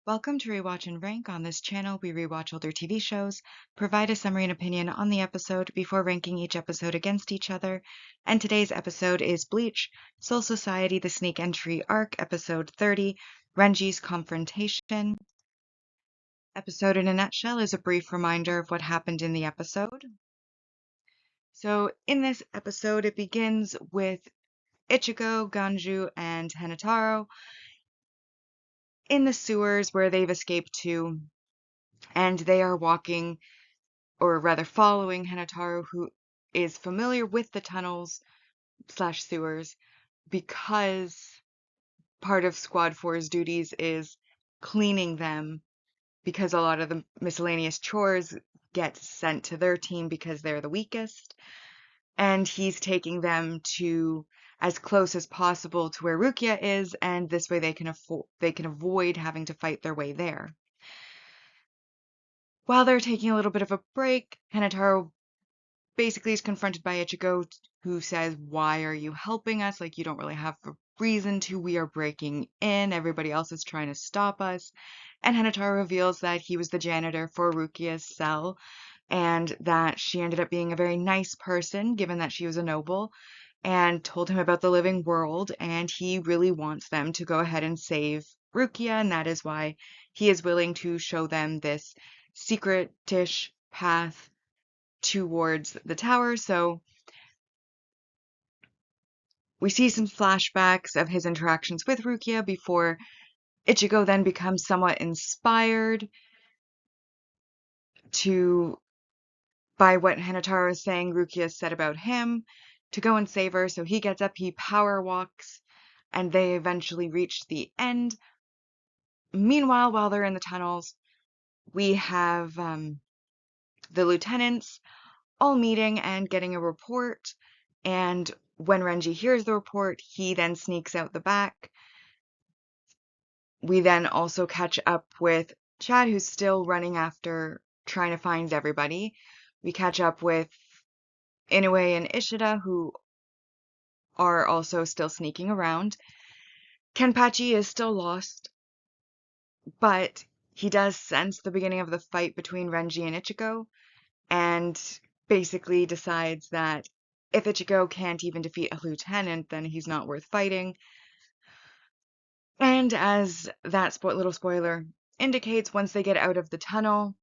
Welcome to Rewatch and Rank. On this channel, we rewatch older TV shows, provide a summary and opinion on the episode before ranking each episode against each other. And today's episode is Bleach, Soul Society, the Sneak Entry Arc, Episode 30, Renji's Confrontation. Episode in a nutshell is a brief reminder of what happened in the episode. So in this episode, it begins with Ichigo, Ganju, and Hanataro in the sewers where they've escaped to, and they are walking, or rather following Hanataro, who is familiar with the tunnels slash sewers because part of Squad 4's duties is cleaning them, because a lot of the miscellaneous chores get sent to their team because they're the weakest, and he's taking them to as close as possible to where Rukia is, and this way they can avoid having to fight their way there. While they're taking a little bit of a break, Hanataro basically is confronted by Ichigo, who says, "Why are you helping us? Like, you don't really have a reason to. We are breaking in. Everybody else is trying to stop us." And Hanataro reveals that he was the janitor for Rukia's cell, and that she ended up being a very nice person, given that she was a noble, and told him about the living world, and he really wants them to go ahead and save Rukia, and that is why he is willing to show them this secret-ish path towards the tower. So we see some flashbacks of his interactions with Rukia before Ichigo then becomes somewhat inspired by what Hanataro is saying Rukia said about him, to go and save her. So he gets up, he power walks, and they eventually reach the end. Meanwhile, while they're in the tunnels, we have the lieutenants all meeting and getting a report, and when Renji hears the report, he then sneaks out the back. We then also catch up with Chad, who's still running after trying to find everybody. We catch up with Inoue and Ishida, who are also still sneaking around. Kenpachi is still lost, but he does sense the beginning of the fight between Renji and Ichigo, and basically decides that if Ichigo can't even defeat a lieutenant, then he's not worth fighting. And as that little spoiler indicates, once they get out of the tunnel,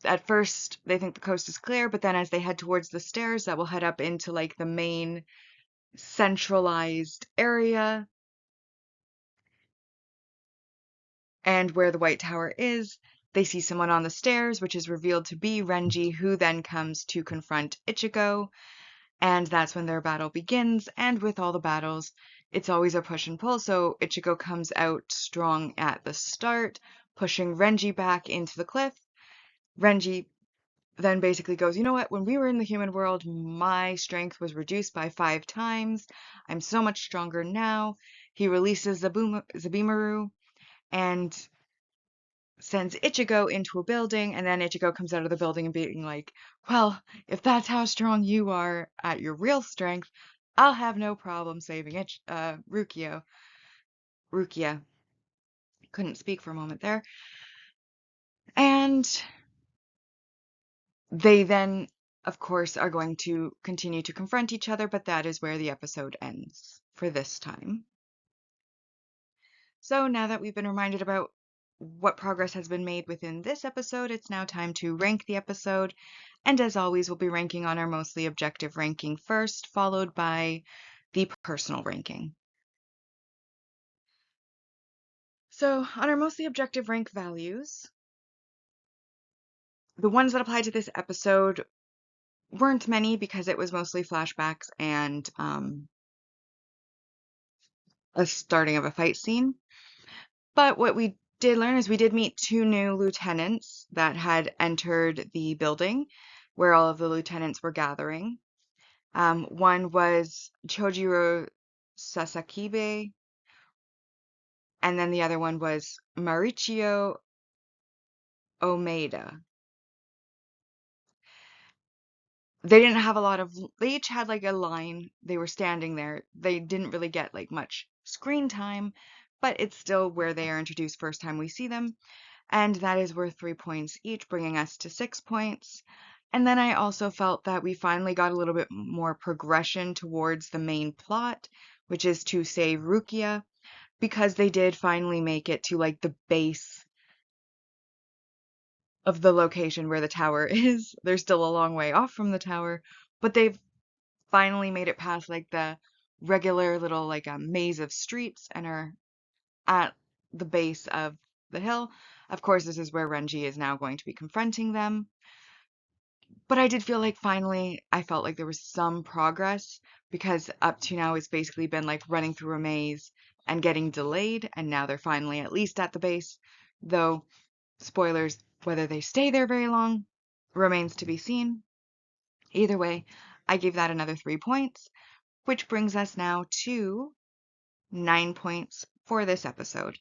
at first they think the coast is clear, but then as they head towards the stairs that will head up into like the main centralized area and where the White Tower is, they see someone on the stairs, which is revealed to be Renji, who then comes to confront Ichigo, and that's when their battle begins. And with all the battles, it's always a push and pull, so Ichigo comes out strong at the start, pushing Renji back into the cliff. Renji then basically goes, "You know what, when we were in the human world, my strength was reduced by 5 times. I'm so much stronger now." He releases Zabimaru and sends Ichigo into a building, and then Ichigo comes out of the building and being like, "Well, if that's how strong you are at your real strength, I'll have no problem saving Rukia. Couldn't speak for a moment there. And they then, of course, are going to continue to confront each other, but that is where the episode ends for this time. So now that we've been reminded about what progress has been made within this episode, it's now time to rank the episode. And as always, we'll be ranking on our mostly objective ranking first, followed by the personal ranking. So on our mostly objective rank values, the ones that apply to this episode weren't many because it was mostly flashbacks and a starting of a fight scene. But what we did learn is we did meet 2 new lieutenants that had entered the building where all of the lieutenants were gathering. One was Chojiro Sasakibe, and then the other one was Mauricio Omeda. They didn't have a lot of, they each had like a line. They were standing there. They didn't really get like much screen time, but it's still where they are introduced first time we see them, and that is worth 3 points each, bringing us to 6 points. And then I also felt that we finally got a little bit more progression towards the main plot, which is to save Rukia, because they did finally make it to like the base of the location where the tower is. They're still a long way off from the tower, but they've finally made it past like the regular little like a maze of streets and are at the base of the hill. Of course, this is where Renji is now going to be confronting them. But I did feel like finally I felt like there was some progress, because up to now it's basically been like running through a maze and getting delayed, and now they're finally at least at the base. Though, spoilers, whether they stay there very long remains to be seen. Either way, I gave that another 3 points, which brings us now to 9 points for this episode.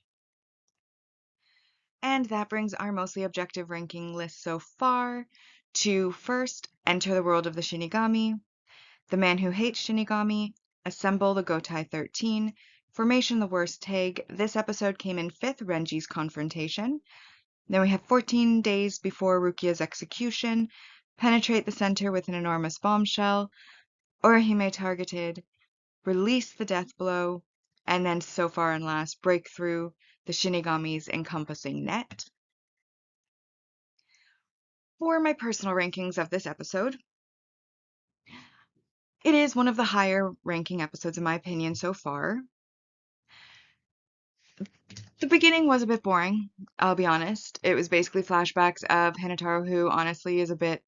And that brings our mostly objective ranking list so far to first, Enter the World of the Shinigami, The Man Who Hates Shinigami, Assemble the Gotai 13, Formation the Worst Tag. This episode came in 5th, Renji's Confrontation. Then we have 14 Days Before Rukia's Execution, Penetrate the Center with an Enormous Bombshell, Orihime Targeted, Release the Death Blow, and then so far and last, Break Through the Shinigami's Encompassing Net. For my personal rankings of this episode, it is one of the higher ranking episodes in my opinion so far. The beginning was a bit boring, I'll be honest. It was basically flashbacks of Hinataro, who honestly is a bit...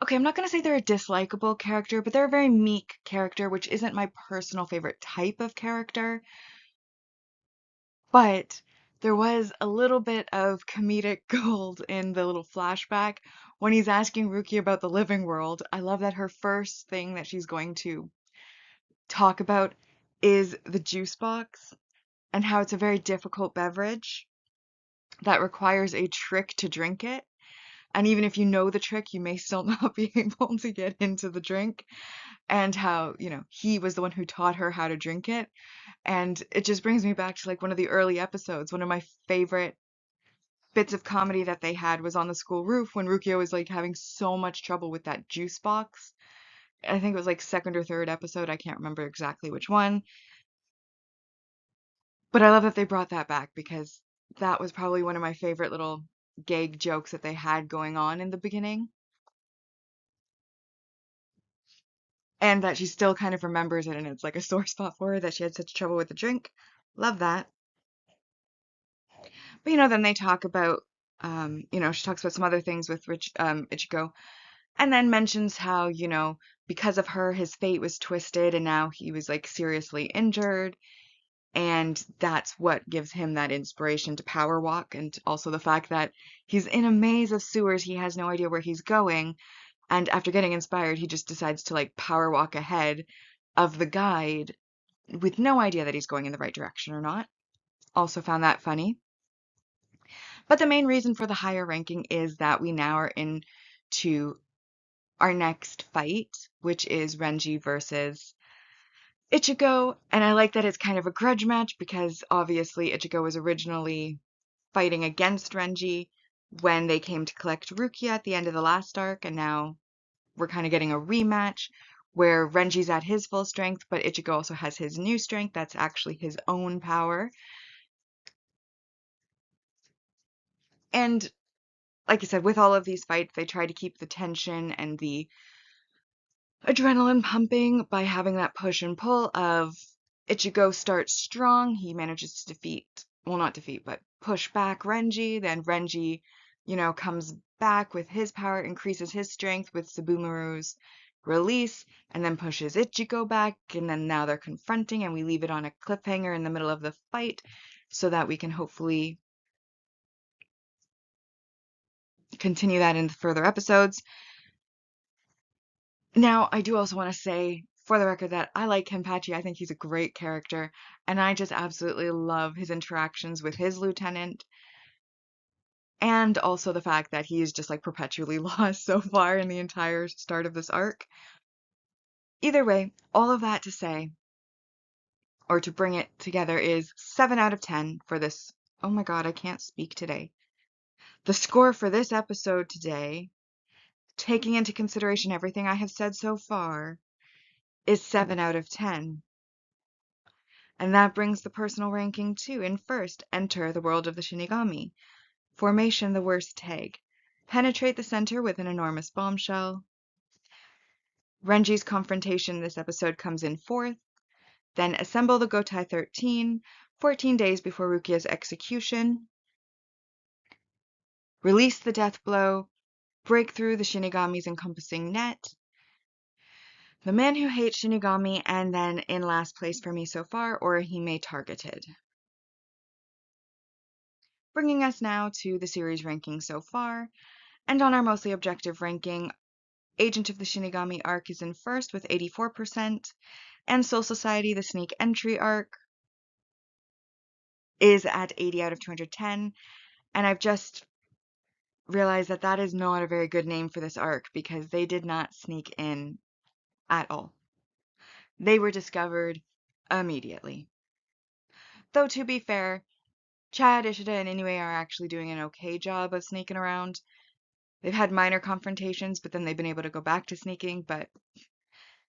Okay, I'm not going to say they're a dislikable character, but they're a very meek character, which isn't my personal favorite type of character. But there was a little bit of comedic gold in the little flashback when he's asking Ruki about the living world. I love that her first thing that she's going to talk about is the juice box and how it's a very difficult beverage that requires a trick to drink it. And even if you know the trick, you may still not be able to get into the drink. And how, he was the one who taught her how to drink it. And it just brings me back to like one of the early episodes. One of my favorite bits of comedy that they had was on the school roof when Rukia was like having so much trouble with that juice box. I think it was like second or third episode. I can't remember exactly which one. But I love that they brought that back, because that was probably one of my favorite little gag jokes that they had going on in the beginning. And that she still kind of remembers it, and it's like a sore spot for her that she had such trouble with the drink. Love that. But then they talk about, she talks about some other things with Ichigo, and then mentions how, because of her, his fate was twisted, and now he was like seriously injured. And that's what gives him that inspiration to power walk, and also the fact that he's in a maze of sewers, he has no idea where he's going, and after getting inspired, he just decides to like power walk ahead of the guide with no idea that he's going in the right direction or not. Also found that funny. But the main reason for the higher ranking is that we now are into our next fight, which is Renji versus Ichigo, and I like that it's kind of a grudge match, because obviously Ichigo was originally fighting against Renji when they came to collect Rukia at the end of the last arc, and now we're kind of getting a rematch where Renji's at his full strength, but Ichigo also has his new strength that's actually his own power. And like I said, with all of these fights, they try to keep the tension and the adrenaline pumping by having that push and pull of Ichigo starts strong, he manages to not defeat, but push back Renji, then Renji, comes back with his power, increases his strength with Subumaru's release, and then pushes Ichigo back, and then now they're confronting, and we leave it on a cliffhanger in the middle of the fight so that we can hopefully continue that in further episodes. Now, I do also want to say, for the record, that I like Kenpachi. I think he's a great character, and I just absolutely love his interactions with his lieutenant, and also the fact that he is just like perpetually lost so far in the entire start of this arc. Either way, all of that to say, or to bring it together, is 7 out of 10 for this. Oh my god, I can't speak today. The score for this episode today, taking into consideration everything I have said so far, is 7 out of 10. And that brings the personal ranking to: in first, enter the world of the Shinigami. Formation, the worst tag. Penetrate the center with an enormous bombshell. Renji's confrontation this episode comes in fourth. Then assemble the Gotai 13, 14 days before Rukia's execution. Release the death blow. Break through the Shinigami's encompassing net. The Man Who Hates Shinigami, and then in last place for me so far, Orihime Targeted. Bringing us now to the series ranking so far, and on our mostly objective ranking, Agent of the Shinigami arc is in first with 84%, and Soul Society, the Sneak Entry arc, is at 80 out of 210, and I've just realized that that is not a very good name for this arc because they did not sneak in at all. They were discovered immediately. Though to be fair, Chad, Ishida, and Inoue are actually doing an okay job of sneaking around. They've had minor confrontations, but then they've been able to go back to sneaking, but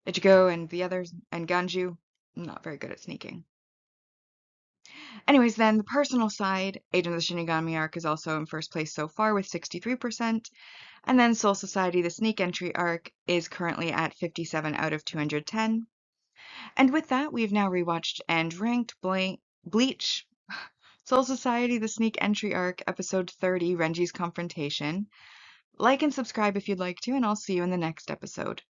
Ichigo and the others, and Ganju, not very good at sneaking. Anyways, then the personal side, Agent of the Shinigami arc is also in first place so far with 63%, and then Soul Society, the Sneak Entry arc, is currently at 57 out of 210. And with that, we've now rewatched and ranked Bleach, Soul Society, the Sneak Entry arc, episode 30, Renji's Confrontation. Like and subscribe if you'd like to, and I'll see you in the next episode.